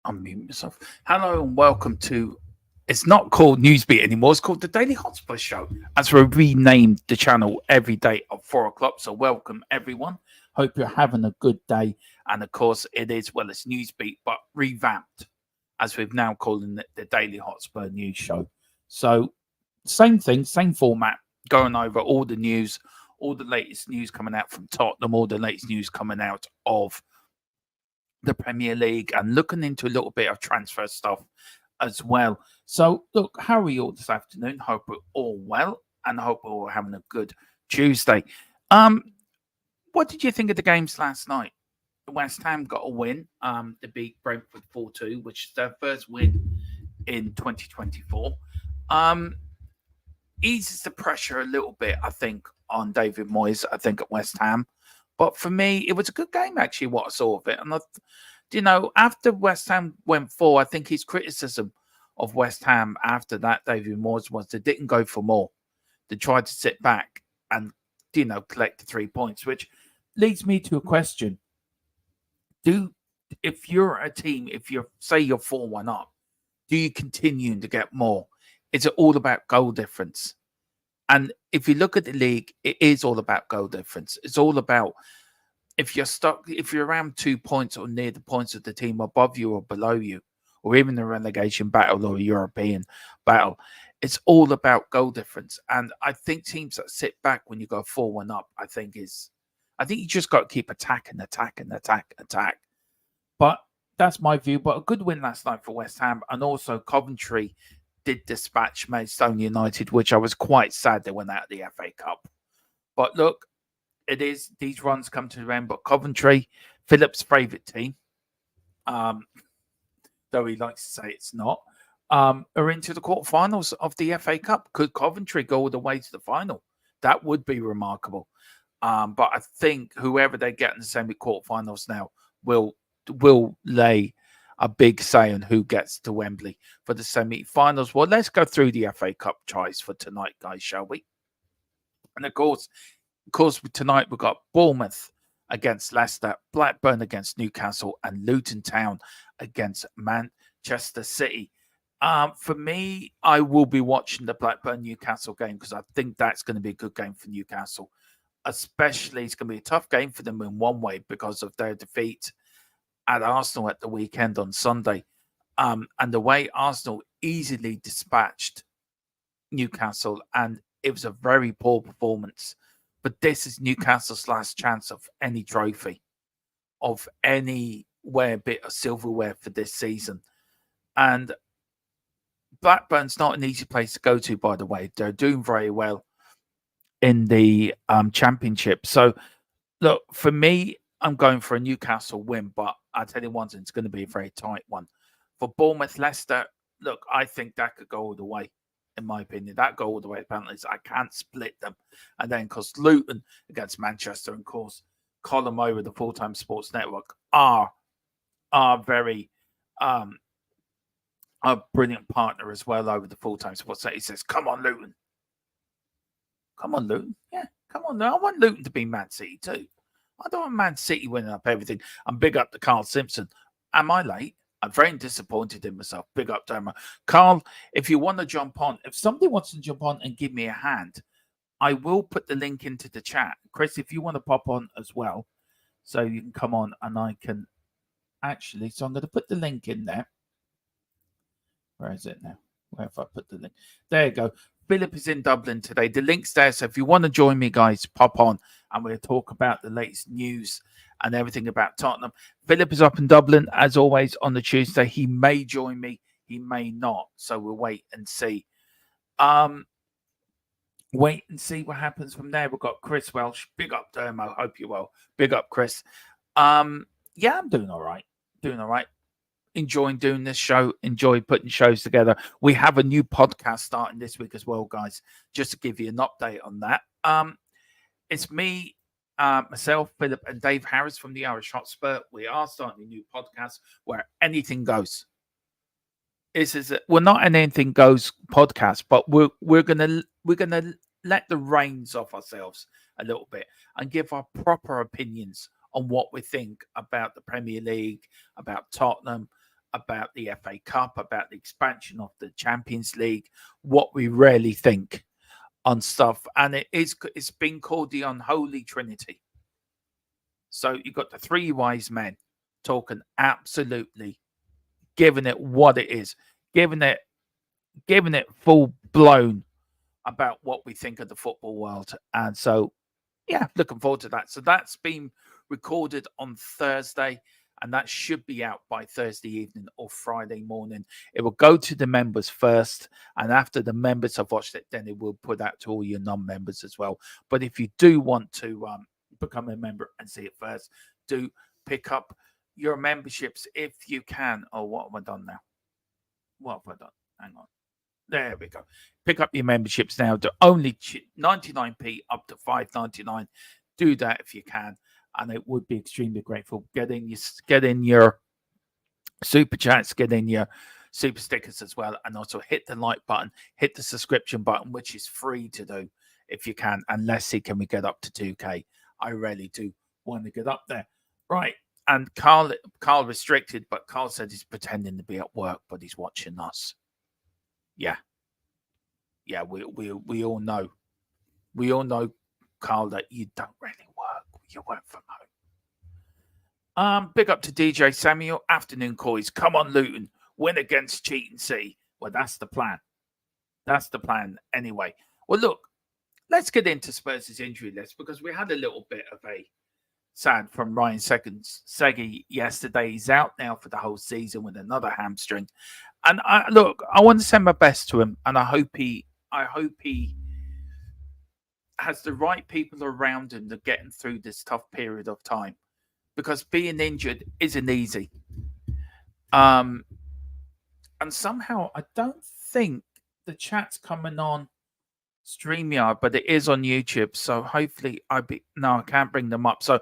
Unmute myself. Hello and welcome to. It's not called Newsbeat anymore. It's called the Daily Hotspur Show. As we renamed the channel every day at 4 o'clock. So welcome everyone. Hope you're having a good day. And of course, it's Newsbeat, but revamped, as we've now called it the Daily Hotspur News Show. So same thing, same format, going over all the news, all the latest news coming out from Tottenham, all the latest news coming out of the Premier League and looking into a little bit of transfer stuff as well. So, look, how are you all this afternoon? Hope we're all well and hope we're all having a good Tuesday. Um, what did you think of the games last night? West Ham got a win to beat Brentford 4-2, which is their first win in 2024. Eases the pressure a little bit, I think, on David Moyes, I think, at West Ham. But for me, it was a good game, actually, what I saw of it. And, after West Ham went 4, I think his criticism of West Ham after that, David Moyes, was they didn't go for more. They tried to sit back and, collect the 3 points, which leads me to a question. If you're a team, say you're 4-1 up, do you continue to get more? Is it all about goal difference? And if you look at the league, it is all about goal difference. It's all about if you're around 2 points or near the points of the team above you or below you, or even the relegation battle or European battle, it's all about goal difference. And I think teams that sit back when you go 4-1 up, I think you just got to keep attacking. But that's my view. But a good win last night for West Ham, and also Coventry did dispatch Maidstone United, which I was quite sad they went out of the FA Cup. But look, these runs come to an end. But Coventry, Philip's favourite team, though he likes to say it's not, are into the quarterfinals of the FA Cup. Could Coventry go all the way to the final? That would be remarkable. But I think whoever they get in the semi-quarterfinals now will lay a big say on who gets to Wembley for the semi-finals. Well, let's go through the FA Cup ties for tonight, guys, shall we? And of course, tonight we've got Bournemouth against Leicester, Blackburn against Newcastle, and Luton Town against Manchester City. For me, I will be watching the Blackburn-Newcastle game because I think that's going to be a good game for Newcastle. Especially, it's going to be a tough game for them in one way because of their defeat at Arsenal at the weekend on Sunday. And the way Arsenal easily dispatched Newcastle, and it was a very poor performance. But this is Newcastle's last chance of any trophy, of anywhere bit of silverware for this season. And Blackburn's not an easy place to go to, by the way. They're doing very well in the Championship. So, look, for me, I'm going for a Newcastle win, but I tell you one thing, it's going to be a very tight one. For Bournemouth, Leicester, look, I think that could go all the way, in my opinion. That go all the way to penalties. I can't split them. And then, because Luton against Manchester, and of course, Colin over the Full-Time Sports Network are very a brilliant partner as well over the Full-Time Sports Network. He says, come on, Luton. Come on, Luton. Yeah, come on. I want Luton to be Man City too. I don't want Man City winning up everything. And big up to Carl Simpson. Am I late? I'm very disappointed in myself. Big up to him. Carl, if you want to jump on, if somebody wants to jump on and give me a hand, I will put the link into the chat. Chris, if you want to pop on as well, so you can come on and I can actually, so I'm going to put the link in there. Where is it now? Where have I put the link? There you go. Philip is in Dublin today. The link's there. So if you want to join me, guys, pop on and we'll talk about the latest news and everything about Tottenham. Philip is up in Dublin, as always, on the Tuesday. He may join me. He may not. So we'll wait and see. Wait and see what happens from there. We've got Chris Welsh. Big up to him. I hope you're well. Big up, Chris. Yeah, I'm doing all right. Enjoying doing this show, enjoy putting shows together. We have a new podcast starting this week as well, guys, just to give you an update on that. It's me, myself, Philip, and Dave Harris from the Irish Hotspur. We are starting a new podcast where anything goes. We're not an anything goes podcast, but we're gonna let the reins off ourselves a little bit and give our proper opinions on what we think about the Premier League, about Tottenham, about the FA Cup, about the expansion of the Champions League, what we really think on stuff. And it's been called the Unholy Trinity. So you've got the three wise men talking absolutely, giving it what it is, giving it full blown about what we think of the football world. And so, yeah, looking forward to that. So that's been recorded on Thursday, and that should be out by Thursday evening or Friday morning. It will go to the members first, and after the members have watched it, then it will put out to all your non-members as well. But if you do want to become a member and see it first, do pick up your memberships if you can. Oh, what have I done now? What have I done? Hang on. There we go. Pick up your memberships now to only 99p up to $5.99. Do that if you can, and it would be extremely grateful. Get in your super chats, get in your super stickers as well, and also hit the like button, hit the subscription button, which is free to do if you can. And let's see, can we get up to 2k? I really do want to get up there. Right. And Carl restricted, but Carl said he's pretending to be at work, but he's watching us. Yeah, we all know. We all know, Carl, that you don't really work. You work from home. Big up to DJ Samuel. Afternoon calls. Come on, Luton. Win against Cheating City. Well, that's the plan. That's the plan anyway. Well, look, let's get into Spurs' injury list, because we had a little bit of a sad from Ryan Seggy yesterday. He's out now for the whole season with another hamstring. And I want to send my best to him, and I hope he has the right people around him to get him through this tough period of time, because being injured isn't easy. And somehow I don't think the chat's coming on StreamYard, but it is on YouTube. So hopefully I can't bring them up. So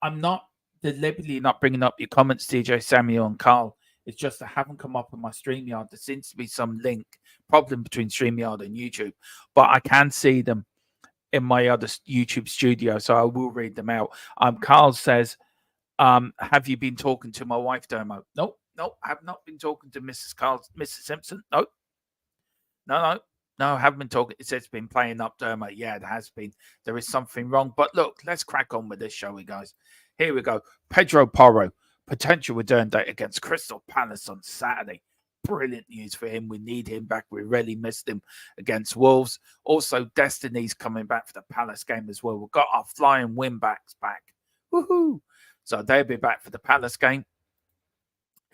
I'm not deliberately not bringing up your comments, DJ Samuel and Carl. It's just I haven't come up on my StreamYard. There seems to be some problem between StreamYard and YouTube, but I can see them in my other YouTube studio, so I will read them out. Carl says, have you been talking to my wife, Dermo? Nope, I have not been talking to Mrs. Simpson. Nope. No, I haven't been talking. It says been playing up, Dermo. Yeah, it has been. There is something wrong. But look, let's crack on with this, shall we, guys? Here we go. Pedro Porro, potential return date against Crystal Palace on Saturday. Brilliant news for him. We need him back. We really missed him against Wolves. Also, Destiny's coming back for the Palace game as well. We've got our flying win backs back. Woohoo! So they'll be back for the Palace game.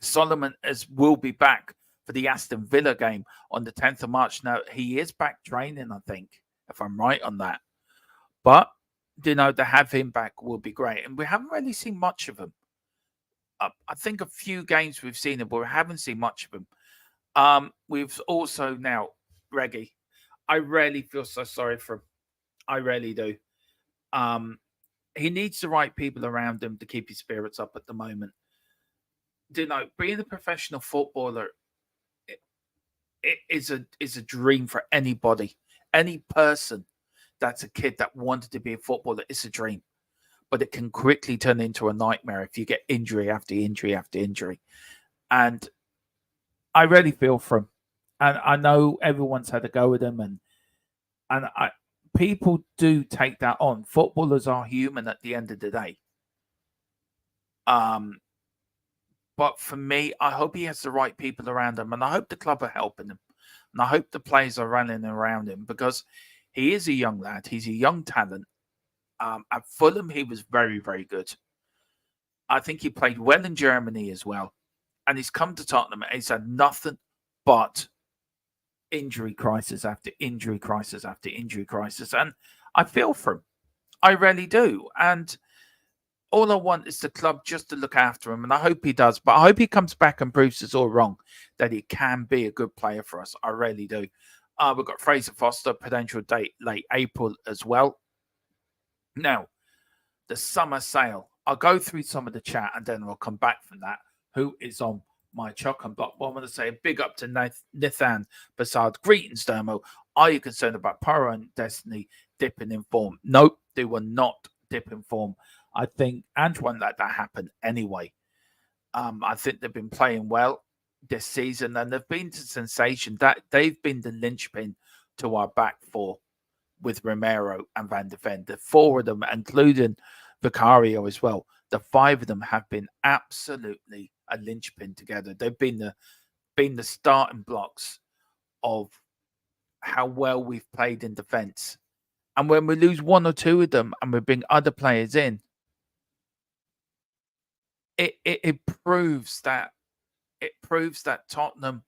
Solomon will be back for the Aston Villa game on the 10th of March. Now, he is back training, I think, if I'm right on that. But, to have him back will be great. And we haven't really seen much of him. I think a few games we've seen him, but we haven't seen much of him. We've also now, Reggie, I really feel so sorry for him. I really do. He needs the right people around him to keep his spirits up at the moment. Being a professional footballer it is a dream for anybody. Any person that's a kid that wanted to be a footballer, it's a dream. But it can quickly turn into a nightmare if you get injury after injury after injury. And I really feel for him. And I know everyone's had a go with him, and people do take that on. Footballers are human at the end of the day. But for me, I hope he has the right people around him, and I hope the club are helping him, and I hope the players are running around him, because he is a young lad. He's a young talent. At Fulham, he was very, very good. I think he played well in Germany as well. And he's come to Tottenham and he's had nothing but injury crisis after injury crisis after injury crisis. And I feel for him. I really do. And all I want is the club just to look after him. And I hope he does. But I hope he comes back and proves us all wrong, that he can be a good player for us. I really do. We've got Fraser Foster, potential date late April as well. Now, the summer sale. I'll go through some of the chat and then we'll come back from that. Who is on my chocolate block? Well, I want to say a big up to Nathan Bassard. Greetings, Dermo. Are you concerned about Porro and Destiny dipping in form? Nope, they will not dip in form. I think Antoine let that happen anyway. I think they've been playing well. this season, and they've been the sensation. That they've been the linchpin to our back four with Romero and Van de Ven. The four of them, including Vicario as well, the five of them have been absolutely a linchpin together. They've been the starting blocks of how well we've played in defence. And when we lose one or two of them and we bring other players in, it proves that Tottenham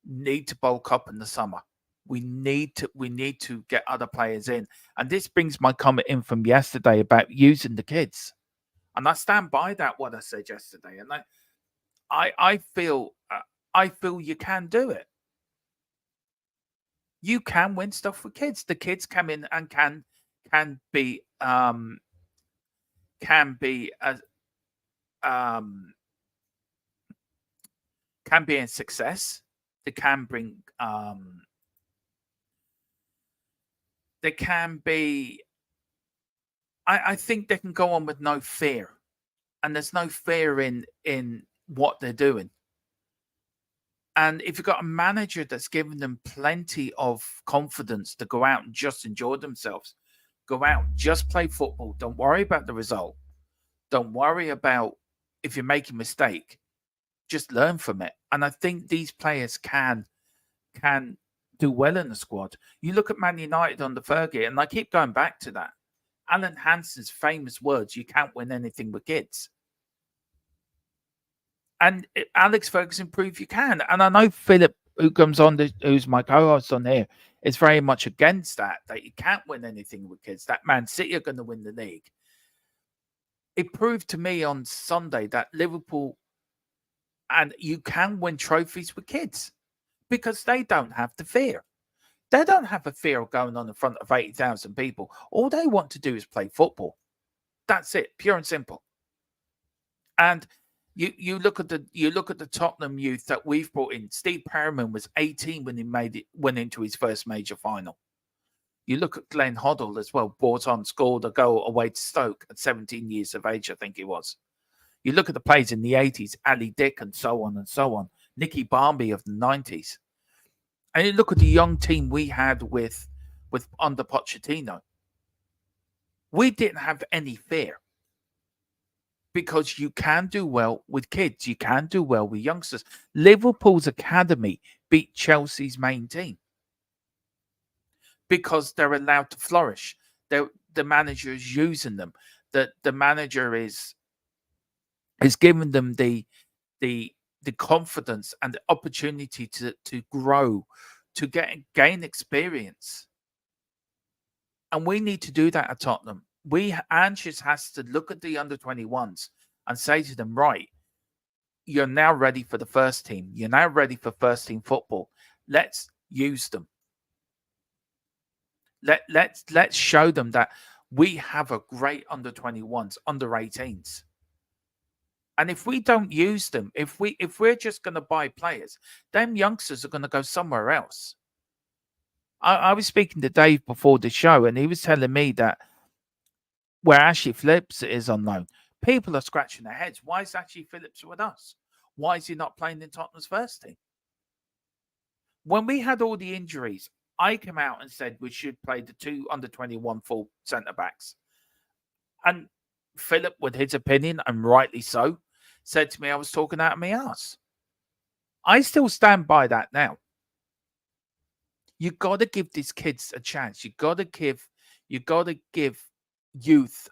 need to bulk up in the summer. We need to get other players in. And this brings my comment in from yesterday about using the kids. And I stand by that what I said yesterday. And I feel you can do it. You can win stuff with kids. The kids come in and can be a success. They can bring they can be I think they can go on with no fear. And there's no fear in what they're doing. And if you've got a manager that's giving them plenty of confidence to go out and just enjoy themselves, go out, just play football. Don't worry about the result. Don't worry about if you make a mistake. Just learn from it. And I think these players can do well in the squad. You look at Man United under Fergie, and I keep going back to that. Alan Hansen's famous words, you can't win anything with kids. And Alex Ferguson proved you can. And I know Philip, who comes on, who's my co-host on here, is very much against that you can't win anything with kids, that Man City are going to win the league. It proved to me on Sunday that Liverpool, and you can win trophies with kids because they don't have the fear. They don't have a fear of going on in front of 80,000 people. All they want to do is play football. That's it, pure and simple. And you look at the Tottenham youth that we've brought in. Steve Perryman was 18 when he went into his first major final. You look at Glenn Hoddle as well, brought on, scored a goal away to Stoke at 17 years of age, I think it was. You look at the players in the 80s, Ali Dick and so on and so on. Nicky Barmby of the 90s. And you look at the young team we had with under Pochettino. We didn't have any fear. Because you can do well with kids. You can do well with youngsters. Liverpool's academy beat Chelsea's main team. Because they're allowed to flourish. The manager is using them. The manager is giving them the confidence and the opportunity to grow, to gain experience. And we need to do that at Tottenham. Anges has to look at the under-21s and say to them, right, you're now ready for the first team. You're now ready for first team football. Let's use them. Let's show them that we have a great under-21s, under-18s. And if we don't use them, if we're just going to buy players, them youngsters are going to go somewhere else. I was speaking to Dave before the show, and he was telling me that where Ashley Phillips is on loan, people are scratching their heads. Why is Ashley Phillips with us? Why is he not playing in Tottenham's first team? When we had all the injuries, I came out and said we should play the two under-21 full centre-backs. And Philip, with his opinion, and rightly so, said to me I was talking out of my ass. I still stand by that now. You got to give these kids a chance. You got to give youth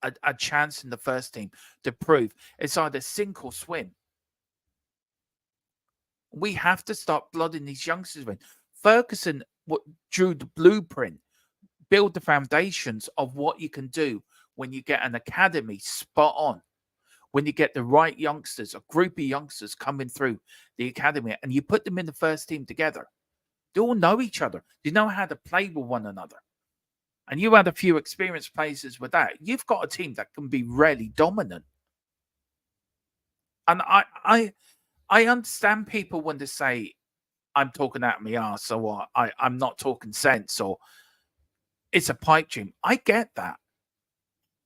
a chance in the first team to prove it's either sink or swim. We have to start blooding these youngsters in. Ferguson drew the blueprint, build the foundations of what you can do when you get an academy spot on, when you get the right youngsters, a group of youngsters coming through the academy, and you put them in the first team together. They all know each other. They know how to play with one another. And you had a few experienced players with that. You've got a team that can be really dominant. And I understand people when they say, I'm talking out of my ass, or I'm not talking sense, or it's a pipe dream. I get that.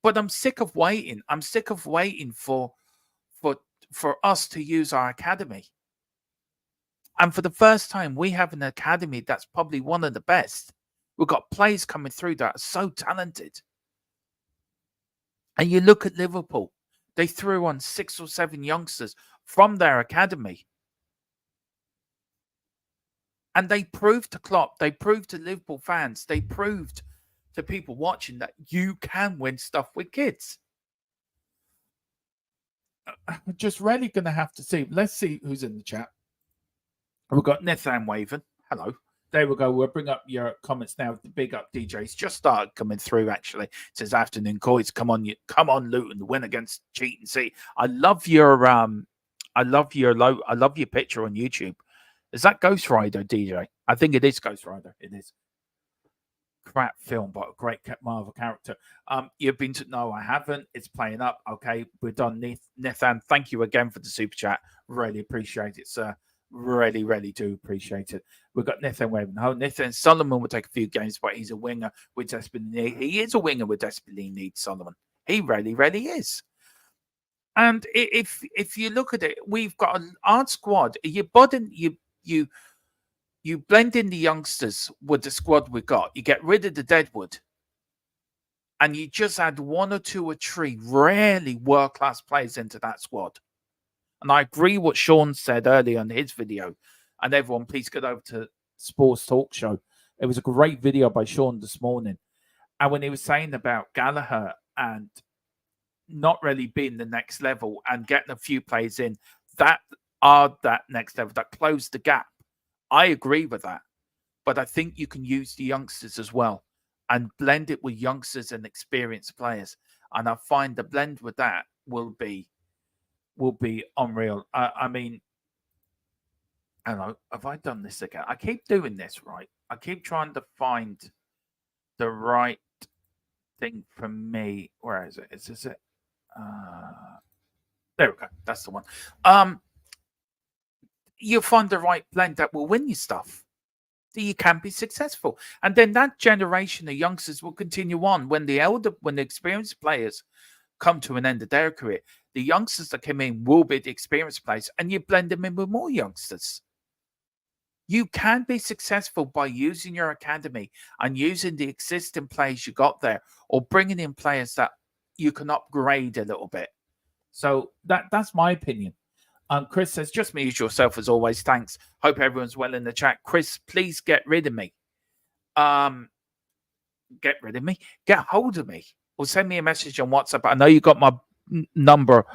But I'm sick of waiting. I'm sick of waiting for for us to use our academy. And for the first time, we have an academy that's probably one of the best. We've got players coming through that are so talented. And you look at Liverpool, they threw on 6 or 7 youngsters from their academy. And they proved to Klopp, they proved to Liverpool fans, they proved to people watching that you can win stuff with kids. I'm just really going to have to see. Let's see who's in the chat. We've got Nathan Waven. Hello. There we go. We'll bring up your comments now. The big up DJs just started coming through. Actually, it says afternoon coins. Come on, Luton, win against Cheat and See. I love your picture on YouTube. Is that Ghost Rider, DJ? I think it is Ghost Rider. It is. Crap film, but a great Marvel character. You've been to no, I haven't. It's playing up. Okay, we're done. Nathan, thank you again for the super chat. Really appreciate it, sir. Really, really do appreciate it. We've got Nathan Wavenhoe. Nathan Solomon will take a few games, but he's a winger with desperately need. He is a winger with desperately need, Solomon. He really, really is. And if you look at it, we've got our squad. You blend in the youngsters with the squad we got. You get rid of the deadwood. And you just add 1 or 2 or 3 really world-class players into that squad. And I agree what Sean said earlier in his video. And everyone, please get over to Sports Talk Show. It was a great video by Sean this morning. And when he was saying about Gallagher and not really being the next level and getting a few players in that are that next level, that close the gap. I agree with that. But I think you can use the youngsters as well and blend it with youngsters and experienced players. And I find the blend with that will be unreal. I mean, I don't know, have I done this again? I keep doing this, right? I keep trying to find the right thing for me. Where is it? Is it? There we go. That's the one. You'll find the right blend that will win you stuff. You can be successful. And then that generation of youngsters will continue on when the experienced players come to an end of their career. The youngsters that come in will be the experienced players, and you blend them in with more youngsters. You can be successful by using your academy and using the existing players you got there, or bringing in players that you can upgrade a little bit. So that's my opinion. Chris says, just mute yourself as always. Thanks. Hope everyone's well in the chat. Chris, please get rid of me. Get rid of me. Get hold of me. Or send me a message on WhatsApp. I know you got my number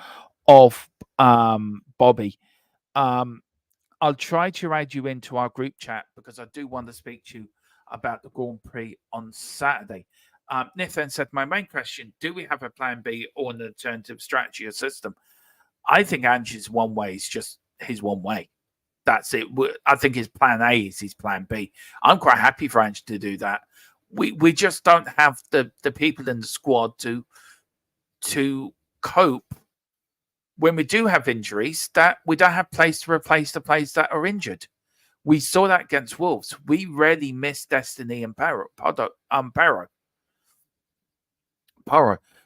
of Bobby. I'll try to add you into our group chat because I do want to speak to you about the Grand Prix on Saturday. Nathan said, my main question, do we have a plan B or an alternative strategy or system? I think Ange's one way is just his one way. That's it. I think his plan A is his plan B. I'm quite happy for Ange to do that. We just don't have the people in the squad to cope when we do have injuries, that we don't have place to replace the players that are injured. We saw that against Wolves. We rarely miss Destiny and Paro.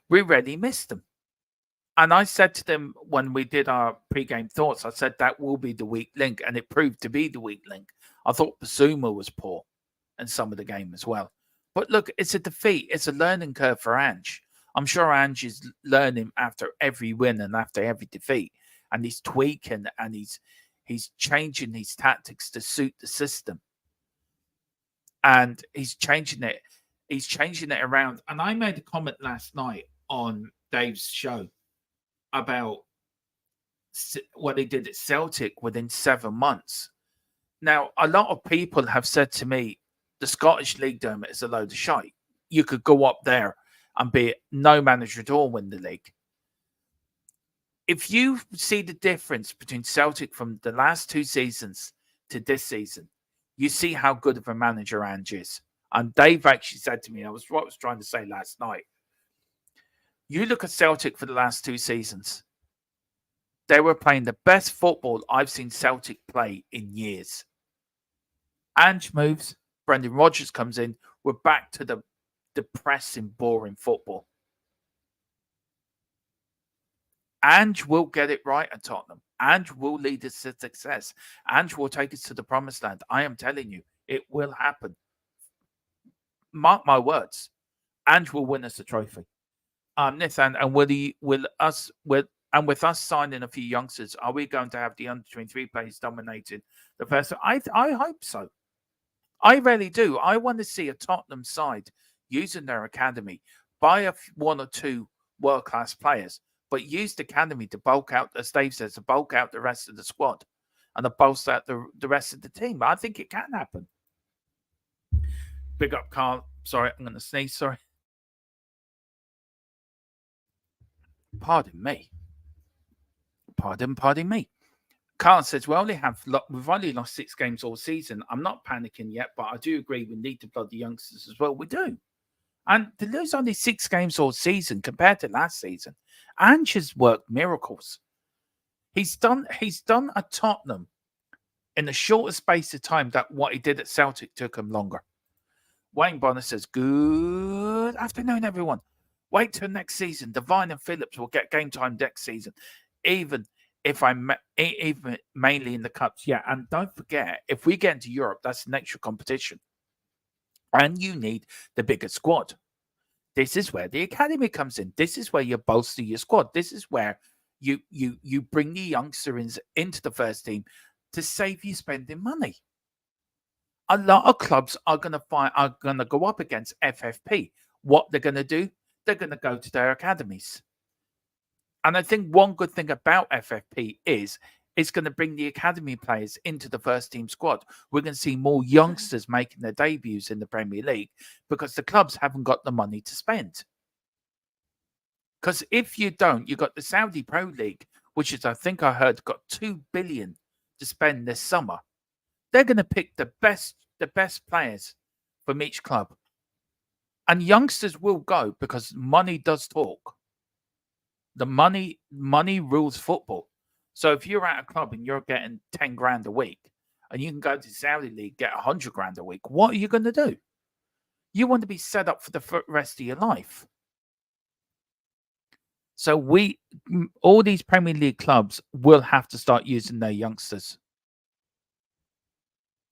We rarely missed them. And I said to them when we did our pre-game thoughts, I said that will be the weak link, and it proved to be the weak link. I thought Basuma was poor in some of the game as well. But look, it's a defeat. It's a learning curve for Ange. I'm sure Ange is learning after every win and after every defeat, and he's tweaking and he's changing his tactics to suit the system, and he's changing it. He's changing it around. And I made a comment last night on Dave's show about what he did at Celtic within 7 months. Now, a lot of people have said to me, the Scottish League, Dermot, is a load of shite. You could go up there and be no manager at all, win the league. If you see the difference between Celtic from the last 2 seasons to this season, you see how good of a manager Ange is. And Dave actually said to me, what I was trying to say last night. You look at Celtic for the last 2 seasons. They were playing the best football I've seen Celtic play in years. Ange moves, Brendan Rodgers comes in. We're back to the depressing, boring football. Ange will get it right at Tottenham. Ange will lead us to success. Ange will take us to the promised land. I am telling you, it will happen. Mark my words. Ange will win us a trophy. Nathan, and with us signing a few youngsters, are we going to have the under-23 players dominating the first? I hope so. I really do. I want to see a Tottenham side using their academy, buy one or two world-class players, but use the academy to bulk out, as Dave says, to bulk out the rest of the squad and to bolster out the rest of the team. I think it can happen. Big up, Carl. Sorry, I'm going to sneeze. Sorry. Pardon me. Pardon me. Carl says we've only lost 6 games all season. I'm not panicking yet, but I do agree we need to blood the youngsters as well. We do. And to lose only 6 games all season compared to last season, Ange has worked miracles. He's done at Tottenham in the shortest space of time that what he did at Celtic took him longer. Wayne Bonner says, good afternoon, everyone. Wait till next season. Devine and Phillips will get game time next season, even mainly in the cups. Yeah, and don't forget, if we get into Europe, that's an extra competition. And you need the bigger squad. This is where the academy comes in. This is where you bolster your squad. This is where you bring the youngsters into the first team to save you spending money. A lot of clubs are going to go up against FFP. What they're going to do? They're going to go to their academies. And I think one good thing about FFP is it's going to bring the academy players into the first team squad. We're going to see more youngsters making their debuts in the Premier League because the clubs haven't got the money to spend. Because if you don't, you've got the Saudi Pro League, which is, I think I heard, got 2 billion to spend this summer. They're going to pick the best players from each club. And youngsters will go because money does talk. The money rules football. So if you're at a club and you're getting 10 grand a week and you can go to the Saudi League, get 100 grand a week, what are you going to do? You want to be set up for the rest of your life. So all these Premier League clubs will have to start using their youngsters.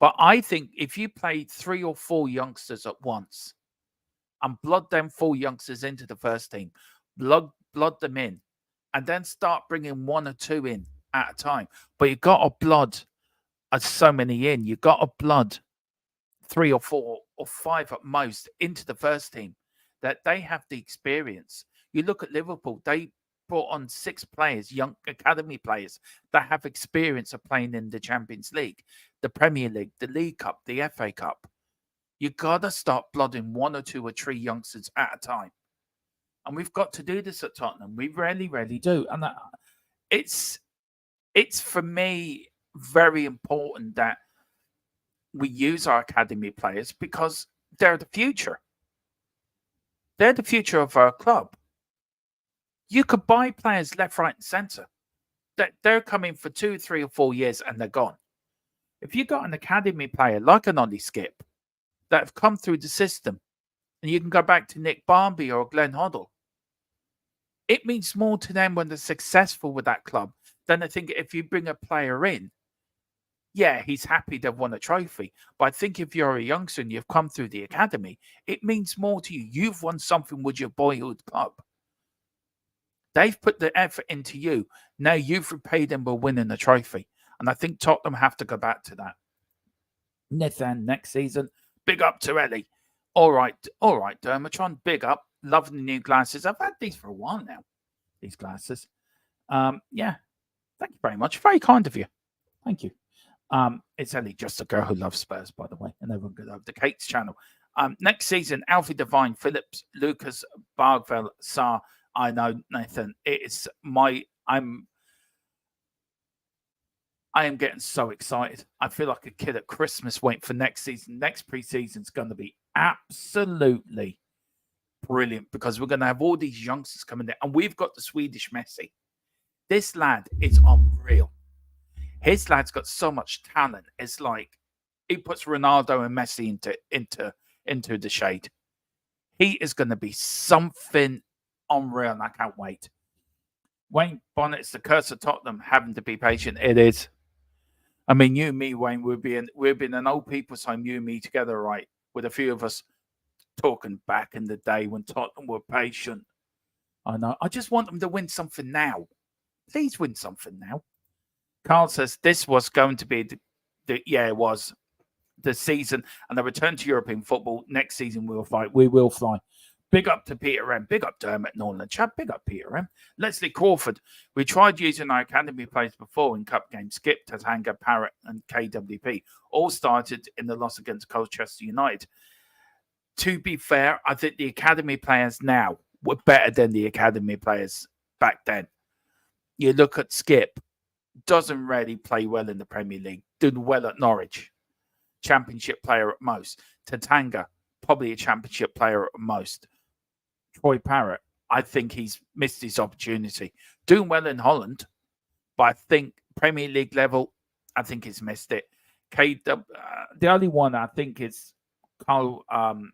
But I think if you play 3 or 4 youngsters at once and blood them 4 youngsters into the first team, blood them in, and then start bringing 1 or 2 in at a time. But you've got to blood so many in. You've got to blood 3 or 4 or 5 at most into the first team that they have the experience. You look at Liverpool, they brought on 6 players, young academy players that have experience of playing in the Champions League, the Premier League, the League Cup, the FA Cup. You got to start blooding 1 or 2 or 3 youngsters at a time. And we've got to do this at Tottenham. We really, really do. And it's for me very important that we use our academy players because they're the future. They're the future of our club. You could buy players left, right, and centre. They're coming for 2, 3, or 4 years and they're gone. If you got an academy player like an Ollie Skip that have come through the system, and you can go back to Nick Barmby or Glenn Hoddle, it means more to them when they're successful with that club than I think if you bring a player in. Yeah, he's happy they've won a trophy. But I think if you're a youngster and you've come through the academy, it means more to you. You've won something with your boyhood club. They've put the effort into you. Now you've repaid them by winning a trophy. And I think Tottenham have to go back to that. Nathan, next season, big up to Ellie. All right, Dermatron, big up. Loving the new glasses. I've had these for a while now, these glasses. Yeah, thank you very much. Very kind of you. Thank you. It's Ellie, just a girl who loves Spurs, by the way, and everyone go over to Kate's channel. Next season, Alfie Devine, Phillips, Lucas, Bargveld, Sarr. I know, Nathan. It's I am getting so excited. I feel like a kid at Christmas waiting for next season. Next pre-season is going to be absolutely brilliant because we're going to have all these youngsters coming in. And we've got the Swedish Messi. This lad is unreal. His lad's got so much talent. It's like he puts Ronaldo and Messi into the shade. He is going to be something unreal, and I can't wait. Wayne Bonnet's the curse of Tottenham, having to be patient. It is. I mean, you and me, Wayne, we've been an old people's home, you and me together, right? With a few of us talking back in the day when Tottenham were patient. I know. I just want them to win something now. Please win something now. Carl says this was going to be it was the season, and the return to European football next season. We will fight. We will fly. Big up to Peter M. Big up to Dermot Norland. Chad, big up Peter M. Leslie Crawford. We tried using our academy players before in cup games. Skip, Tatanga, Parrott, and KWP. All started in the loss against Colchester United. To be fair, I think the academy players now were better than the academy players back then. You look at Skip, doesn't really play well in the Premier League. Did well at Norwich. Championship player at most. Tatanga, probably a championship player at most. Troy Parrott, I think he's missed his opportunity. Doing well in Holland, but I think Premier League level, I think he's missed it. The only one I think is KWP,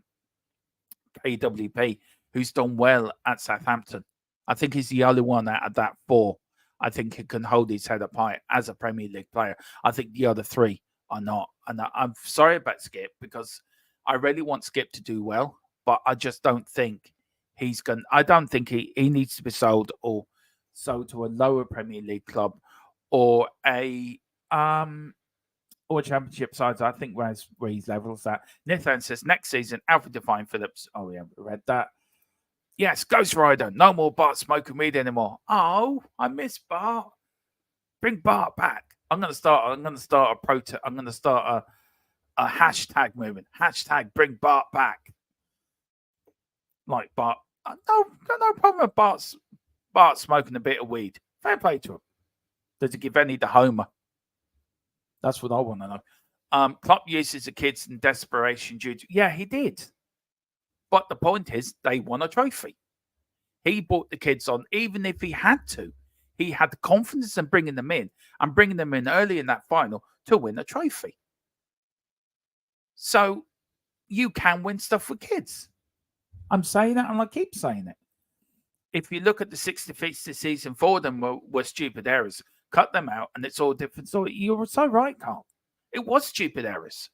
who's done well at Southampton. I think he's the only one out of that four I think he can hold his head up high as a Premier League player. I think the other three are not. And I'm sorry about Skip because I really want Skip to do well, but I just don't think he's going. I don't think he needs to be sold to a lower Premier League club or a championship side. I think where his level's at. Nathan says next season, Alfred Define Phillips. Oh, yeah, we read that. Yes, Ghost Rider. No more Bart smoking weed anymore. Oh, I miss Bart. Bring Bart back. I'm gonna start a protest. I'm gonna start a hashtag movement. Hashtag bring Bart back. Like Bart. No problem with Bart smoking a bit of weed. Fair play to him. Does he give any to Homer? That's what I want to know. Klopp uses the kids in desperation due to... Yeah, he did. But the point is, they won a trophy. He brought the kids on, even if he had to. He had the confidence in bringing them in and bringing them in early in that final to win a trophy. So you can win stuff with kids. I'm saying that and I keep saying it. If you look at the 6 defeats this season for them were stupid errors. Cut them out and it's all different. So you were so right, Carl. It was stupid errors.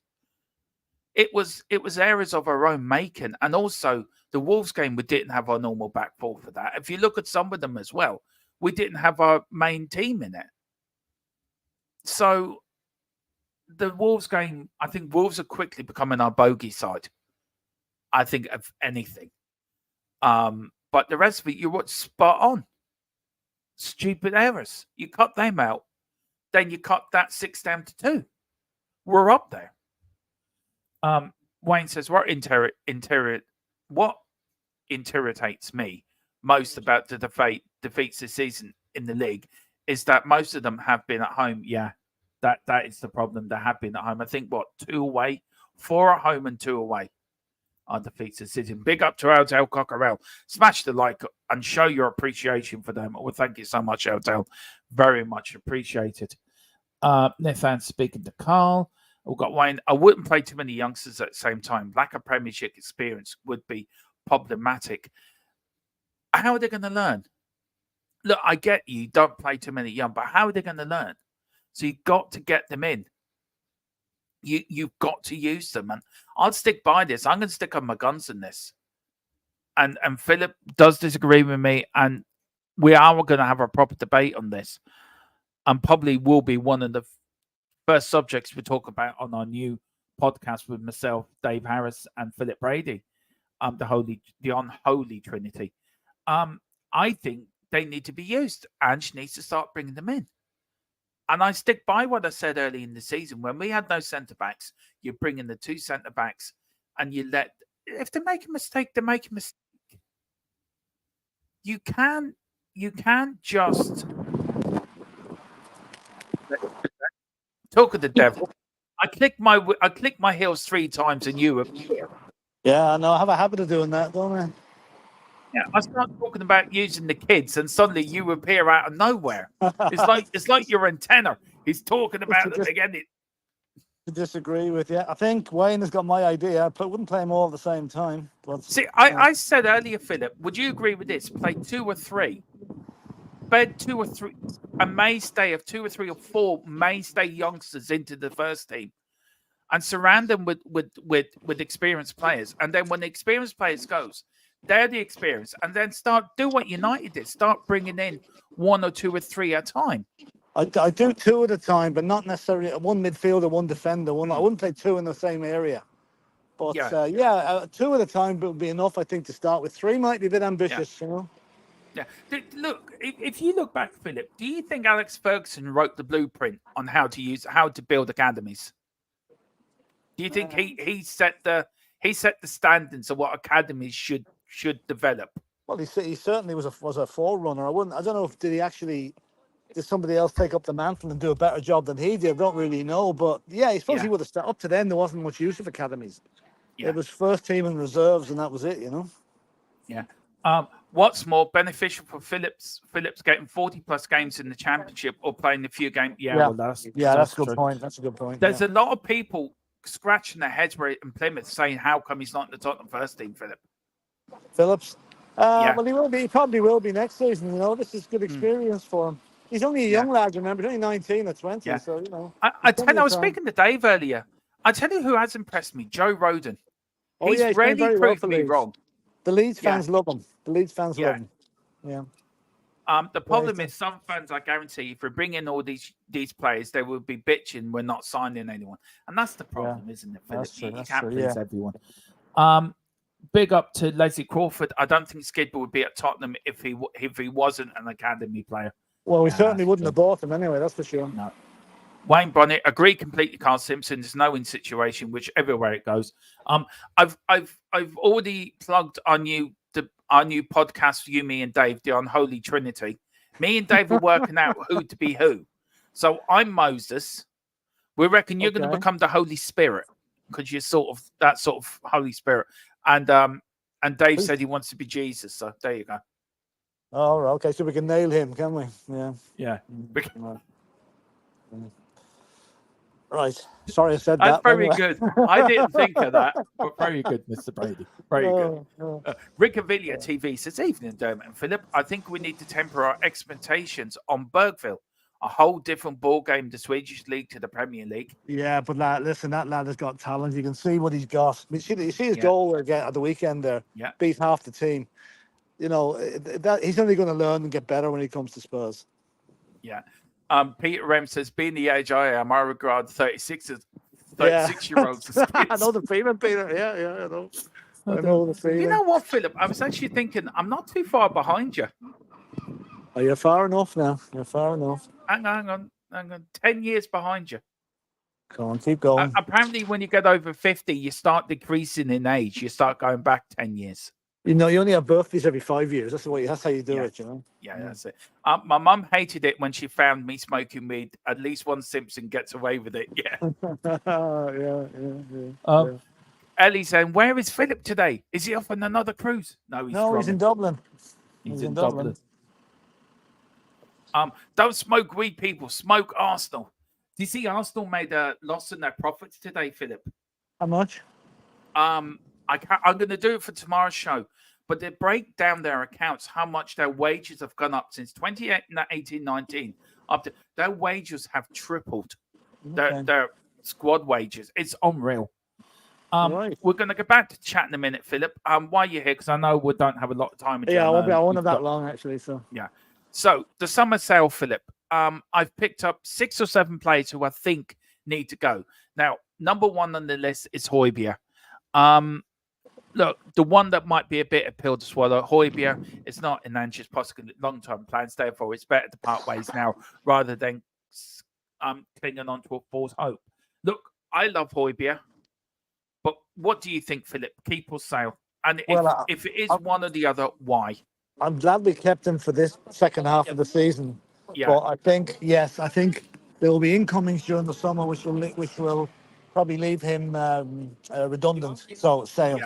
It was errors of our own making. And also the Wolves game, we didn't have our normal back four for that. If you look at some of them as well, we didn't have our main team in it. So the Wolves game, I think Wolves are quickly becoming our bogey side. I think of anything. But the rest of it, you were spot on. Stupid errors. You cut them out. Then you cut that 6 down to 2. We're up there. Wayne says, what irritates me most about the defeats this season in the league is that most of them have been at home. Yeah, that is the problem. They have been at home. I think, 2 away, 4 at home and 2 away are defeats this season. Big up to Aldel Cockerell. Smash the like and show your appreciation for them. Well, thank you so much, Aldel. Very much appreciated. Nathan speaking to Carl. We've got Wayne. I wouldn't play too many youngsters at the same time. Lack of Premiership experience would be problematic. How are they going to learn? Look, I get you don't play too many young, but how are they going to learn? So you've got to get them in. You've got to use them. And I'll stick by this. I'm going to stick on my guns in this. And Philip does disagree with me. And we are going to have a proper debate on this. And probably will be one of the first subjects we talk about on our new podcast with myself, Dave Harris, and Philip Brady, the unholy trinity. I think they need to be used. Ange needs to start bringing them in. And I stick by what I said early in the season. When we had no centre-backs, you bring in the 2 centre-backs and you let... If they make a mistake, they make a mistake. You can't just... Talk of the devil. I click my heels 3 times and you appear. Yeah, I know. I have a habit of doing that, don't I? Yeah, I start talking about using the kids, and suddenly you appear out of nowhere. It's like your antenna. He's talking about it again. To disagree with you, I think Wayne has got my idea. I wouldn't play them all at the same time. But, see, I said earlier, Philip, would you agree with this? Play 2 or 3. bed a mainstay of 2 or 3 or 4 mainstay youngsters into the first team, and surround them with experienced players. And then when the experienced players goes, they're the experience, and then do what United did. Start bringing in 1 or 2 or 3 at a time. I do 2 at a time, but not necessarily one midfielder, one defender. I wouldn't play 2 in the same area. But 2 at a time would be enough, I think, to start with. 3 might be a bit ambitious, you know. Yeah. Look, if you look back, Philip, do you think Alex Ferguson wrote the blueprint on how to build academies? Do you think he set the standards of what academies should develop? Well, he certainly was a forerunner. I don't know if did somebody else take up the mantle and do a better job than he did? I don't really know, but yeah, I suppose he would have started. Up to then, there wasn't much use of academies. Yeah. It was first team and reserves, and that was it, you know. Yeah. What's more beneficial for Phillips getting 40 plus games in the championship or playing a few games? Well, that's a good point. That's a good point. There's a lot of people scratching their heads in Plymouth saying, how come he's not in the Tottenham first team, Phillips? Well, he will be. He probably will be next season. You know, this is good experience for him. He's only a young lad, remember? He's only 19 or 20, so, you know. I was speaking to Dave earlier. I tell you who has impressed me, Joe Rodon. He's really proved me wrong. The Leeds fans love him. The Leeds fans love him. Yeah. The problem is some fans, I guarantee, if we bring in all these players, they will be bitching we're not signing anyone. And that's the problem, isn't it, Philip? You can't please everyone. Big up to Leslie Crawford. I don't think Skidball would be at Tottenham if he wasn't an academy player. Well, we certainly wouldn't have bought him anyway, that's for sure. No. Wayne Bonnet, agree completely, Carl Simpson. There's no win situation, which everywhere it goes. I've already plugged our new podcast, you, me, and Dave, the Unholy Trinity. Me and Dave are working out who to be who. So I'm Moses. We reckon you're going to become the Holy Spirit because you're that sort of Holy Spirit. And Dave said he wants to be Jesus. So there you go. Oh, okay. So we can nail him, can we? Yeah. Yeah. Right. Sorry I said that. That's very good. I didn't think of that, but very good, Mr. Brady. Very good. Rickavilla TV says, evening, Dermot and Philip. I think we need to temper our expectations on Bergville. A whole different ball game, the Swedish League to the Premier League. Yeah, but listen, that lad has got talent. You can see what he's got. I mean, you see his goal again at the weekend there. Yeah. Beat half the team. You know, he's only going to learn and get better when he comes to Spurs. Yeah. Peter Rem says, being the age I am, I regard 36-year-olds as kids. I know the feeling, Peter. Yeah, I know. I know the feeling. You know what, Philip? I was actually thinking, I'm not too far behind you. Oh, you're far enough now. You're far enough. Hang on. 10 years behind you. Come on, keep going. Apparently, when you get over 50, you start decreasing in age. You start going back 10 years. You know, you only have birthdays every 5 years. That's how you do it, you know? Yeah, that's it. My mum hated it when she found me smoking weed. At least one Simpson gets away with it. Yeah. Yeah. Ellie saying, where is Philip today? Is he off on another cruise? No, he's in Dublin. He's in Dublin. Don't smoke weed, people. Smoke Arsenal. Do you see Arsenal made a loss in their profits today, Philip? How much? I'm going to do it for tomorrow's show, but they break down their accounts, how much their wages have gone up since 2018-19. Up to their wages have tripled. Their squad wages. It's unreal. Right. We're going to go back to chat in a minute, Philip. Why you're here? Because I know we don't have a lot of time. Yeah, I won't have that long actually. So yeah. So the summer sale, Philip. I've picked up 6 or 7 players who I think need to go. Now, number 1 on the list is Højbjerg. Look, the one that might be a bit of pill to swallow, Højbjerg, it's not in Ange's possible long-term plans. Therefore, it's better to part ways now rather than clinging on to a false hope. Look, I love Højbjerg, but what do you think, Philip? Keep or sale? And if it is one or the other, why? I'm glad we kept him for this second half of the season. Yeah. But I think there will be incomings during the summer, which will probably leave him redundant. So sell.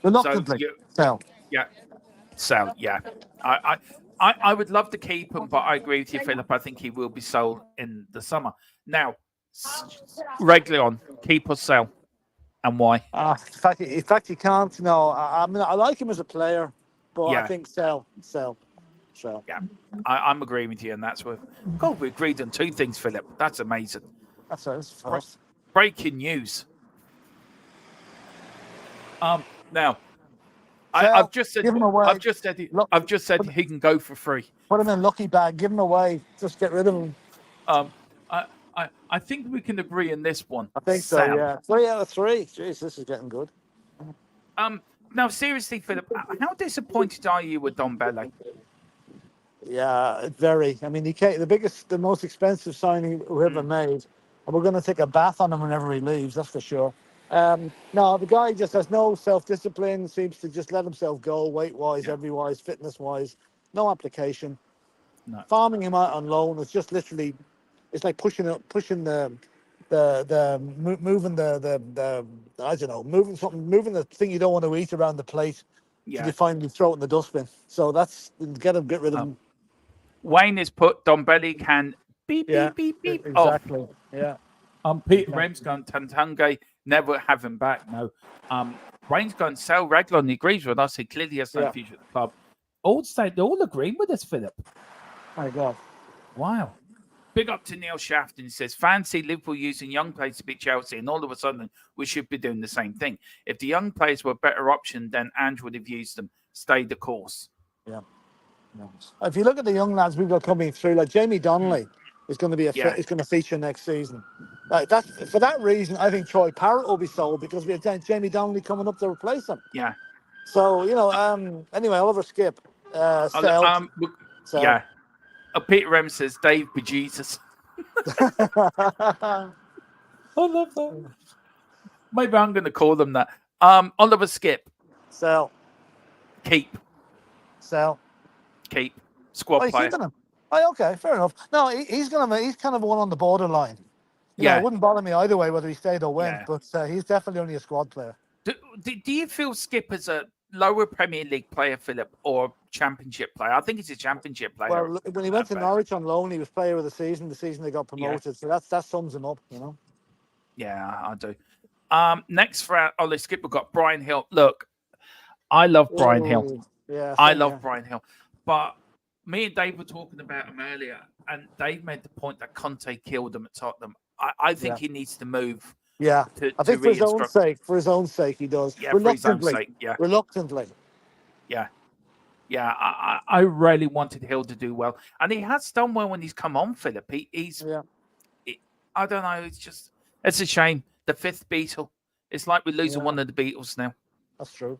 Reluctantly, sell. Yeah, sell. Yeah, I would love to keep him, but I agree with you, Philip. I think he will be sold in the summer. Now, Reguilón, keep or sell, and why? In fact, you can't. No, I mean, I like him as a player, But I Yeah, think sell. yeah. I'm agreeing with you, and that's what. God, we agreed on two things, Philip. That's amazing. That's Bre- first. breaking news. Now I've Sell. just said Give him away. Look, I've just said he can go for free. put him in lucky bag. Give him away. Just get rid of him. Um, I think we can agree on this one. I think so. Sell. Yeah. 3 out of 3. Jeez, this is getting good. Now seriously, Philip, how disappointed are you with Don Bele? Yeah, very. I mean, the most expensive signing we ever made, and we're going to take a bath on him whenever he leaves. That's for sure. No, the guy just has no self-discipline. Seems to just let himself go, weight-wise, Yeah. every-wise, fitness-wise. No application. No. Farming him out on loan is just literally, it's like pushing moving the I don't know, moving the thing you don't want to eat around the plate till Yeah. you finally throw it in the dustbin. So get rid of him. Wayne has put Don Bele can beep Yeah, beep beep beep off. exactly. Yeah. Peter Rem's gone Tantange, never have him back. No. Wayne's gone sell regular and he agrees with us. He clearly has no Yeah. future at the club. All agreeing with us, Philip. My God. Wow. Big up to Neil Shafton. He says, fancy Liverpool using young players to beat Chelsea, and all of a sudden we should be doing the same thing. If the young players were a better option, then Ange would have used them. Stay the course. Yeah. If you look at the young lads we've got coming through, like Jamie Donnelly is going to be is going to feature next season. For that reason, I think Troy Parrott will be sold because we have Jamie Donnelly coming up to replace him. Yeah. So anyway, Oliver Skip, sell. Yeah. Peter Rem says Dave bejesus. I love that. Maybe I'm going to call them that. Oliver Skip. Sell. Keep. Sell. Keep. Squad player. Keeping him. Oh, okay, fair enough. No, he's kind of one on the borderline. Yeah. It wouldn't bother me either way whether he stayed or went, Yeah. but he's definitely only a squad player. Do you feel Skip as a lower Premier League player, Philip, or Championship player? I think he's a Championship player. Well, when he went to Norwich on loan, he was player of the season they got promoted. So that sums him up, Yeah, I do. Next for Ollie Skip, we've got Brian Hill. Look, I love Brian Hill. Yeah, I love Brian Hill. But me and Dave were talking about him earlier, and Dave made the point that Conte killed him at Tottenham. I think he needs to move. Yeah, I think for his own sake, he does. Yeah, for his own sake. Yeah, reluctantly. Yeah, yeah. I really wanted Hill to do well, and he has done well when he's come on. Philip, I don't know. It's a shame. The fifth Beatle. It's like we're losing one of the Beatles now. That's true.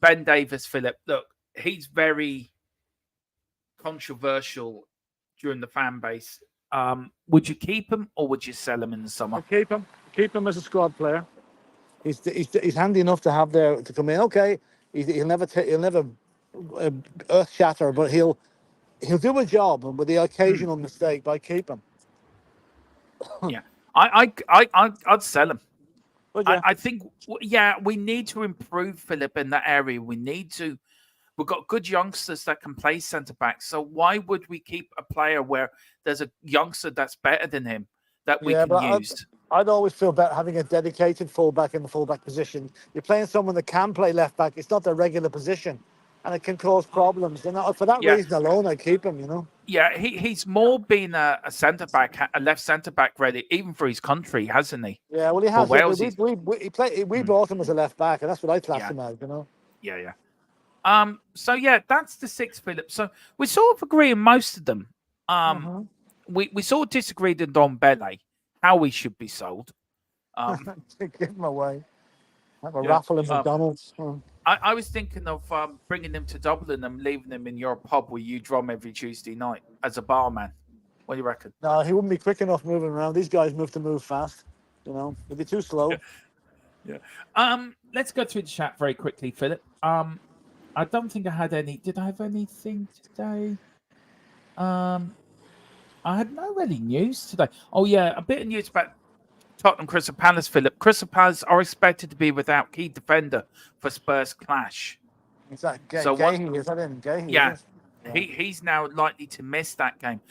Ben Davis, Philip. Look, he's very controversial during the fan base. Would you keep him or would you sell him in the summer? I'll keep him. Keep him as a squad player. He's handy enough to have there to come in. Okay, he'll never earth shatter, but he'll do a job, and with the occasional mistake, but I keep him. Yeah, I'd sell him. Yeah. I think we need to improve, Philip, in that area. We've got good youngsters that can play centre back. So why would we keep a player where there's a youngster that's better than him that we can use? I'd always feel better having a dedicated fullback in the fullback position. You're playing someone that can play left back. It's not their regular position, and it can cause problems. And for that reason alone, I keep him. Yeah, he's more been a centre back, a left centre back, really, even for his country, hasn't he? Yeah, well, he has. Wales, we bought him as a left back, and that's what I class him as. Yeah. So that's the six, Philip. So we sort of agree on most of them. We sort of disagreed on Don Bele, how he should be sold. Give him away. Have a raffle in McDonald's. I was thinking of bringing him to Dublin and leaving him in your pub where you drum every Tuesday night as a barman. What do you reckon? No, he wouldn't be quick enough moving around. These guys move fast. He'd be too slow. Yeah. Let's go through the chat very quickly, Philip. I don't think I had any. Did I have anything today? I had no really news today. Oh yeah, a bit of news about Tottenham Crystal Palace, Philip. Crystal Palace are expected to be without key defender for Spurs clash. Is that Gahey? Is that in Gahey? Yeah. He's now likely to miss that game.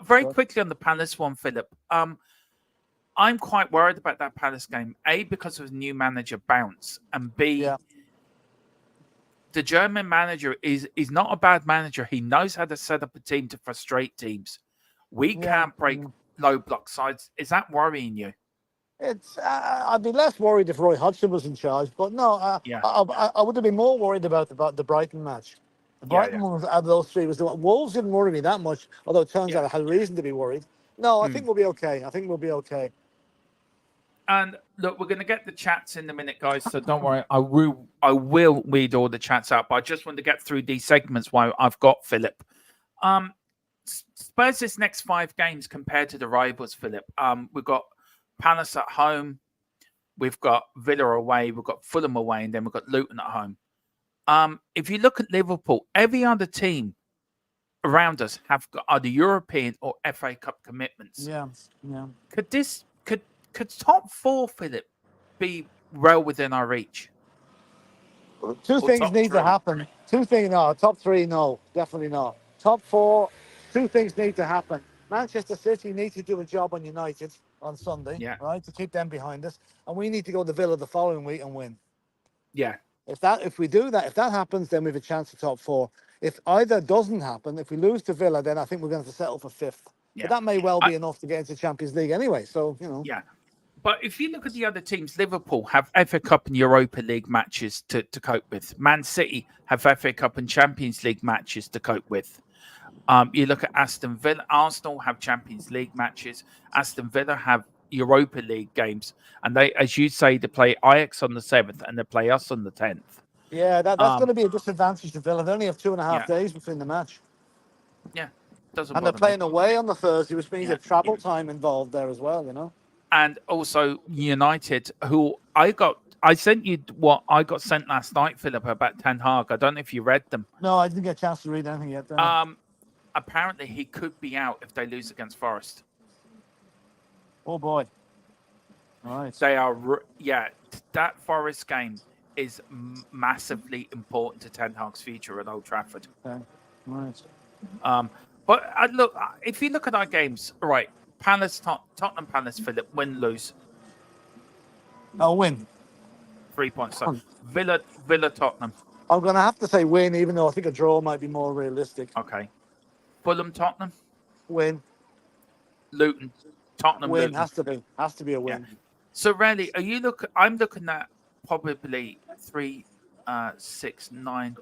Very quickly on the Palace one, Philip. I'm quite worried about that Palace game. A, because of new manager bounce, and B, the German manager is not a bad manager. He knows how to set up a team to frustrate teams. We can't break low block sides. Is that worrying you? It's I'd be less worried if Roy Hodgson was in charge, but no, Yeah. I would have been more worried about the Brighton match. The Brighton one was, out of those three was the one. Wolves didn't worry me that much, although it turns out I had reason to be worried. No, I think we'll be okay. I think we'll be okay. And look, we're going to get the chats in a minute, guys. So don't worry. I will read all the chats out, but I just want to get through these segments while I've got Philip. Spurs' next 5 games compared to the rivals, Philip. We've got Palace at home, we've got Villa away, we've got Fulham away, and then we've got Luton at home. If you look at Liverpool, every other team around us have got either European or FA Cup commitments. Yeah. Could top 4, Philip, be well within our reach? Two things need to happen. Top 3, no, definitely not. Top 4, 2 things need to happen. Manchester City need to do a job on United on Sunday, right, to keep them behind us, and we need to go to Villa the following week and win. Yeah. If we do that, if that happens, then we have a chance to top 4. If either doesn't happen, if we lose to Villa, then I think we're going to settle for 5th. Yeah. But that may well be enough to get into Champions League anyway. So Yeah. But if you look at the other teams, Liverpool have FA Cup and Europa League matches to cope with. Man City have FA Cup and Champions League matches to cope with. You look at Aston Villa, Arsenal have Champions League matches. Aston Villa have Europa League games. And they, as you say, they play Ajax on the 7th and they play us on the 10th. Yeah, that's going to be a disadvantage to Villa. They only have 2.5 days between the match. Yeah. And they're playing away on the Thursday, which means there's travel time involved there as well, And also United, who I sent you what I got sent last night, Philip, about Ten Hag. I don't know if you read them. No, I didn't get a chance to read anything yet. Apparently he could be out if they lose against Forest. Oh boy! All right. They are, that Forest game is massively important to Ten Hag's future at Old Trafford. Okay. Right. But look, if you look at our games, right? Tottenham Palace, Philip, win, lose. I'll win. 3 points. So Villa, Tottenham. I'm going to have to say win, even though I think a draw might be more realistic. Okay. Fulham, Tottenham. Win. Luton, Tottenham. Win. Luton. Has to be a win. Yeah. So really, I'm looking at probably 3, 6, 9.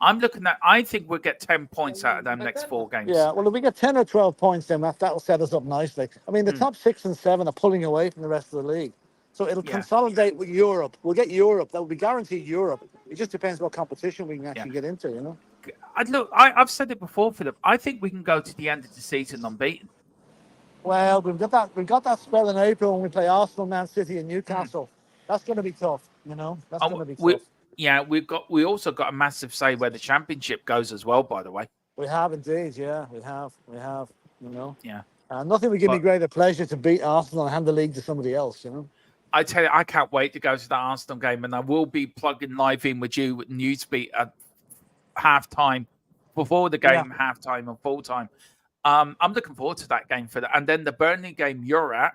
I think we'll get 10 points out of them next 4 games. Yeah, well, if we get 10 or 12 points, then that'll set us up nicely. I mean, the top 6 and 7 are pulling away from the rest of the league. So it'll consolidate with Europe. We'll get Europe. That will be guaranteed Europe. It just depends what competition we can actually get into, I've said it before, Philip. I think we can go to the end of the season unbeaten. Well, we've got that spell in April when we play Arsenal, Man City, and Newcastle. That's going to be tough, That's going to be tough. Yeah, we also got a massive say where the championship goes as well, by the way. We have indeed, yeah. We have, Yeah. Nothing would give me greater pleasure to beat Arsenal and hand the league to somebody else, I tell you, I can't wait to go to the Arsenal game, and I will be plugging live in with you with Newsbeat at halftime, before the game, halftime and full time. I'm looking forward to that game for that. And then the Burnley game you're at,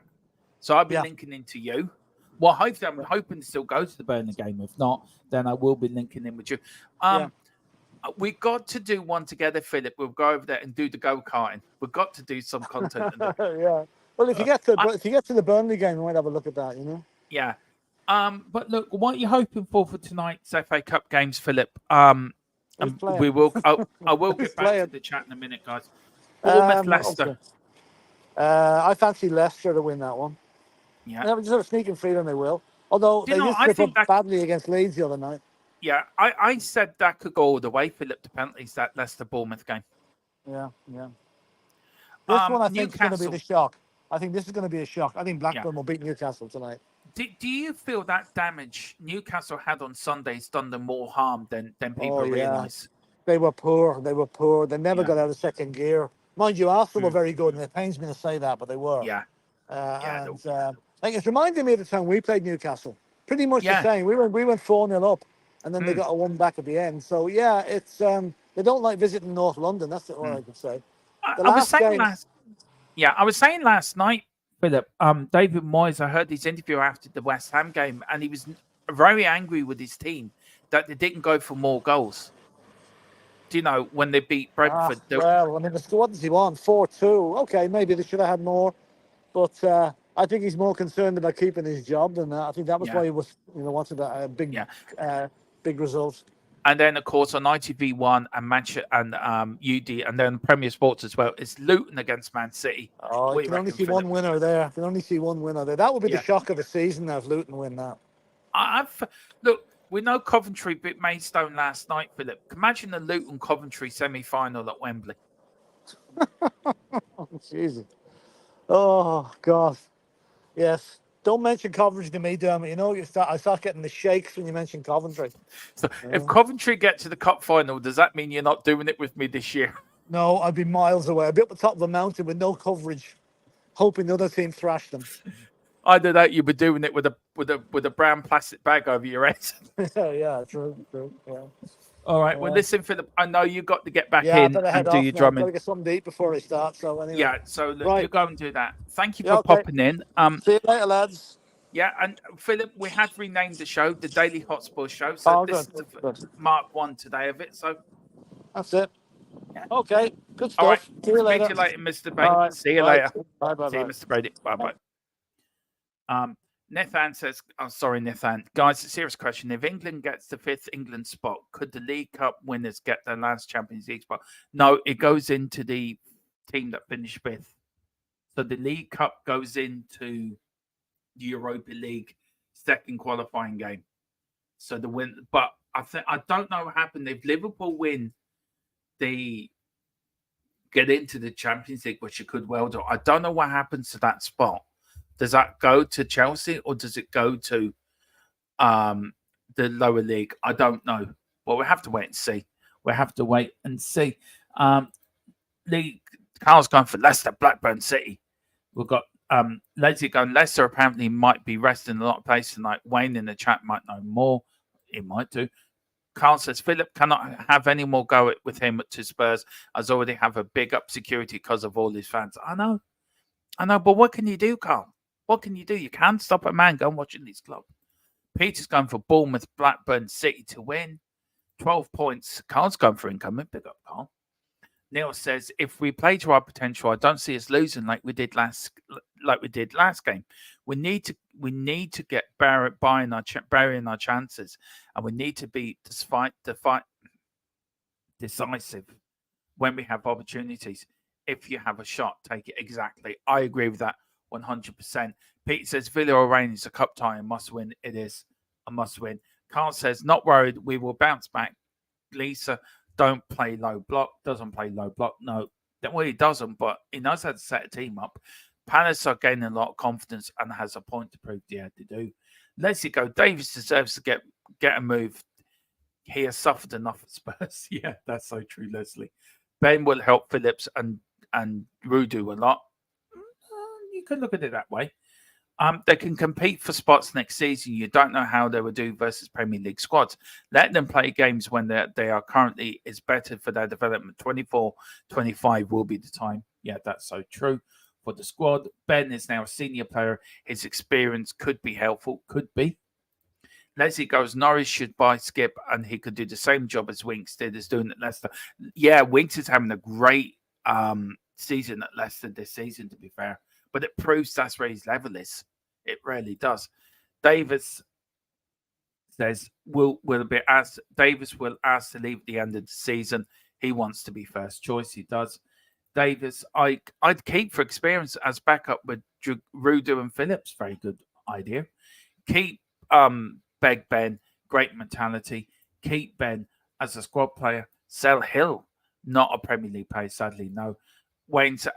so I'll be linking into you. Well, hopefully, I'm hoping to still go to the Burnley game. If not, then I will be linking in with you. We got to do one together, Philip. We'll go over there and do the go-karting. We've got to do some content. Yeah. Well, if you get to the Burnley game, we might have a look at that. Yeah. But look, what are you hoping for tonight's FA Cup games, Philip? We will. I will get back to the chat in a minute, guys. Bournemouth, Leicester. Okay. I fancy Leicester to win that one. Yeah. I just have a sneaking feeling they will. Although they did slip up badly against Leeds the other night. Yeah, I said that could go all the way, Philip, to penalties, that Leicester-Bournemouth game. Yeah. This one I think is going to be the shock. I think this is going to be a shock. I think Blackburn will beat Newcastle tonight. Do you feel that damage Newcastle had on Sunday's done them more harm than people realise? They were poor. They never got out of second gear. Mind you, Arsenal were very good, and it pains me to say that, but they were. Yeah. It's reminding me of the time we played Newcastle. Pretty much the same. We went 4-0 up, and then they got a 1 back at the end. So it's they don't like visiting North London. That's all I can say. I was saying last night, Philip. David Moyes. I heard his interview after the West Ham game, and he was very angry with his team that they didn't go for more goals. Do you know when they beat Brentford? Well, I mean, what does he want? 4-2. Okay, maybe they should have had more, but I think he's more concerned about keeping his job than that. I think that was why he was, wanted a big, big result. And then, of course, on ITV1 and Manchester and UD, and then Premier Sports as well, it's Luton against Man City. Oh, you can only see one winner there. You can only see one winner there. That would be the shock of the season now if Luton win that. Look, we know Coventry bit Maidstone last night, Philip. Imagine the Luton Coventry semi-final at Wembley. Oh, Jesus. Oh, God. Yes. Don't mention Coventry to me, Dermot. You know, I start getting the shakes when you mention Coventry. So if Coventry get to the cup final, does that mean you're not doing it with me this year? No, I'd be miles away. I'd be up the top of a mountain with no coverage, hoping the other team thrashed them. Either that, you'd be doing it with a brown plastic bag over your head. Yeah, true. Yeah. All right. Well, listen, Philip. I know you got to get back in and do your drumming. I've got to get something to eat before I start. So anyway. Yeah. So look, you go and do that. Thank you for okay. popping in. See you later, lads. Yeah, and Philip, we had renamed the show the Daily Hotspur Show. So this is the Mark 1 today of it. So that's it. Yeah. Okay. Good stuff. All right. See you later. Speak to you later, Mr. Brady. Right. See you later. Bye. See you, Mr. Brady. Bye. Nathan says, sorry, Nathan. Guys, a serious question. If England gets the 5th England spot, could the League Cup winners get their last Champions League spot? No, it goes into the team that finished 5th. So the League Cup goes into the Europa League second qualifying game. So the win, but I don't know what happened. If Liverpool win, they get into the Champions League, which it could well do. I don't know what happens to that spot. Does that go to Chelsea or does it go to the lower league? I don't know. Well, we have to wait and see. Carl's going for Leicester, Blackburn City. We've got Leslie going. Leicester apparently might be resting a lot of places tonight. Wayne in the chat might know more. He might do. Carl says Philip cannot have any more go with him to Spurs, as already have a big up security because of all his fans. I know, but what can you do, Carl? What can you do? You can't stop a man going watching his club. Peter's going for Bournemouth, Blackburn City to win. 12 points. Carl's going for incoming. Big up, Carl. Neil says, if we play to our potential, I don't see us losing like we did last game. We need to get burying our chances, and we need to be decisive when we have opportunities. If you have a shot, take it. Exactly. I agree with that 100%. Pete says, Villa or Rain is a cup tie, a must win. It is a must win. Carl says, not worried. We will bounce back. Lisa, don't play low block. Doesn't play low block. No, well, he doesn't, but he knows how to set a team up. Palace are gaining a lot of confidence and has a point to prove they had to do. Leslie go. Davis deserves to get a move. He has suffered enough at Spurs. Yeah, that's so true, Leslie. Ben will help Phillips and Rudu a lot. You can look at it that way. They can compete for spots next season. You don't know how they will do versus Premier League squads. Let them play games when they are currently is better for their development. 24-25 will be the time. Yeah, that's so true. For the squad, Ben is now a senior player. His experience could be helpful. Could be. Leslie goes, Norris should buy Skip and he could do the same job as Winks did as doing at Leicester. Yeah, Winks is having a great season at Leicester this season, to be fair. But it proves that's where his level is. It really does. Davis says Davis will ask to leave at the end of the season. He wants to be first choice. He does. Davis, I'd keep for experience as backup with Rudu and Phillips. Very good idea. Keep Beg Ben, great mentality. Keep Ben as a squad player. Sell Hill, not a Premier League player, sadly, no. Wayne's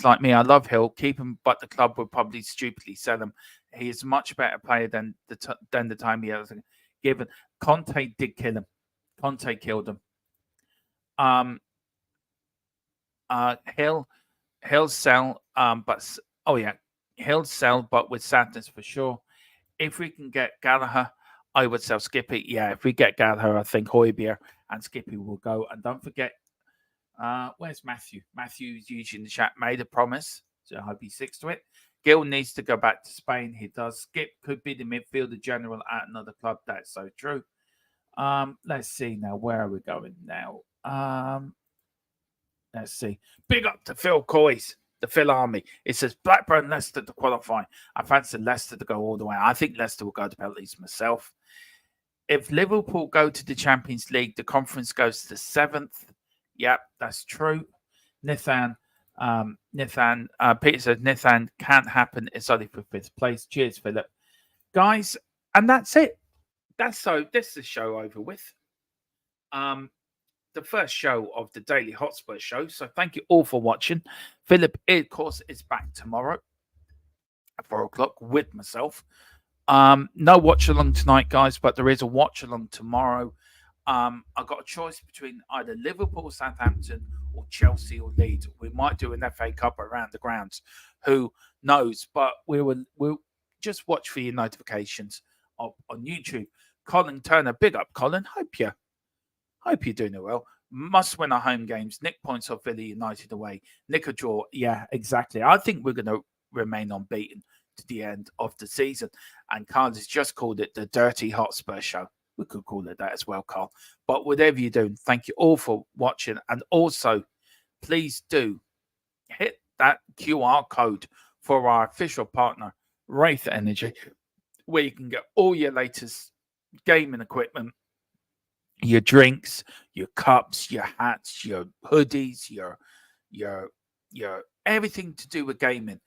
like me. I love Hill. Keep him, but the club would probably stupidly sell him. He is a much better player than the time he has given. Conte did kill him. Conte killed him. He'll sell. He'll sell, but with sadness for sure. If we can get Gallagher, I would sell Skippy. Yeah, if we get Gallagher, I think Højbjerg and Skippy will go. And don't forget. Where's Matthew? Matthew's usually in the chat. Made a promise, so I hope he sticks to it. Gil needs to go back to Spain. He does. Skip could be the midfielder general at another club. That's so true. Let's see now. Where are we going now? Let's see. Big up to Phil Coyce, the Phil Army. It says Blackburn, Leicester to qualify. I fancy Leicester to go all the way. I think Leicester will go to penalties myself. If Liverpool go to the Champions League, the conference goes to 7th. Yep, that's true. Peter says Nithan can't happen. It's only for 5th place. Cheers, Philip. Guys, and that's it. This is the show over with. The first show of the Daily Hotspur show. So thank you all for watching. Philip, of course, is back tomorrow at 4 o'clock with myself. No watch along tonight, guys, but there is a watch along tomorrow. I've got a choice between either Liverpool, Southampton, or Chelsea or Leeds. We might do an FA Cup around the grounds. Who knows? But we'll just watch for your notifications on YouTube. Colin Turner, big up, Colin. Hope you're doing it well. Must win our home games. Nick points off Villa United away. Nick a draw. Yeah, exactly. I think we're going to remain unbeaten to the end of the season. And Carl has just called it the Dirty Hotspur Show. We could call it that as well, Carl. But whatever you're doing, thank you all for watching. And also, please do hit that QR code for our official partner, Wraith Energy, where you can get all your latest gaming equipment, your drinks, your cups, your hats, your hoodies, your everything to do with gaming.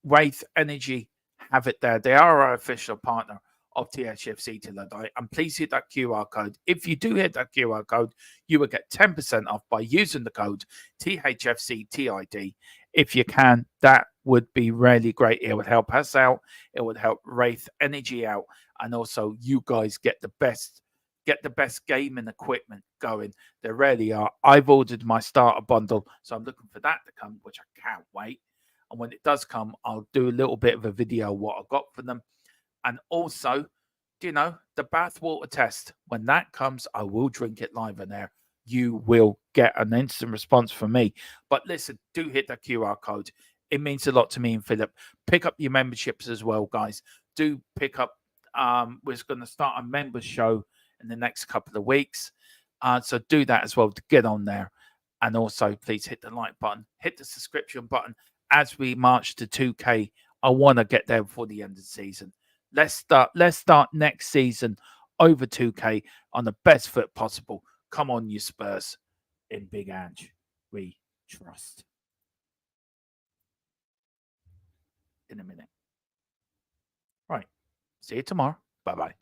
Wraith Energy have it there. They are our official partner of THFC till I die. And please hit that QR code. If you do hit that QR code, you will get 10% off by using the code THFCTID. If you can, that would be really great. It would help us out. It would help Wraith Energy out. And also you guys get the best gaming equipment going. There really are. I've ordered my starter bundle, so I'm looking for that to come, which I can't wait. And when it does come, I'll do a little bit of a video of what I got for them. And also, the bathwater test. When that comes, I will drink it live in there. You will get an instant response from me. But listen, do hit that QR code. It means a lot to me and Philip. Pick up your memberships as well, guys. Do pick up. We're going to start a members show in the next couple of weeks. So do that as well to get on there. And also, please hit the like button, hit the subscription button. As we march to 2K, I want to get there before the end of the season. Let's start next season over 2K on the best foot possible. Come on, you Spurs. In Big Ange, we trust. In a minute. Right. See you tomorrow. Bye-bye.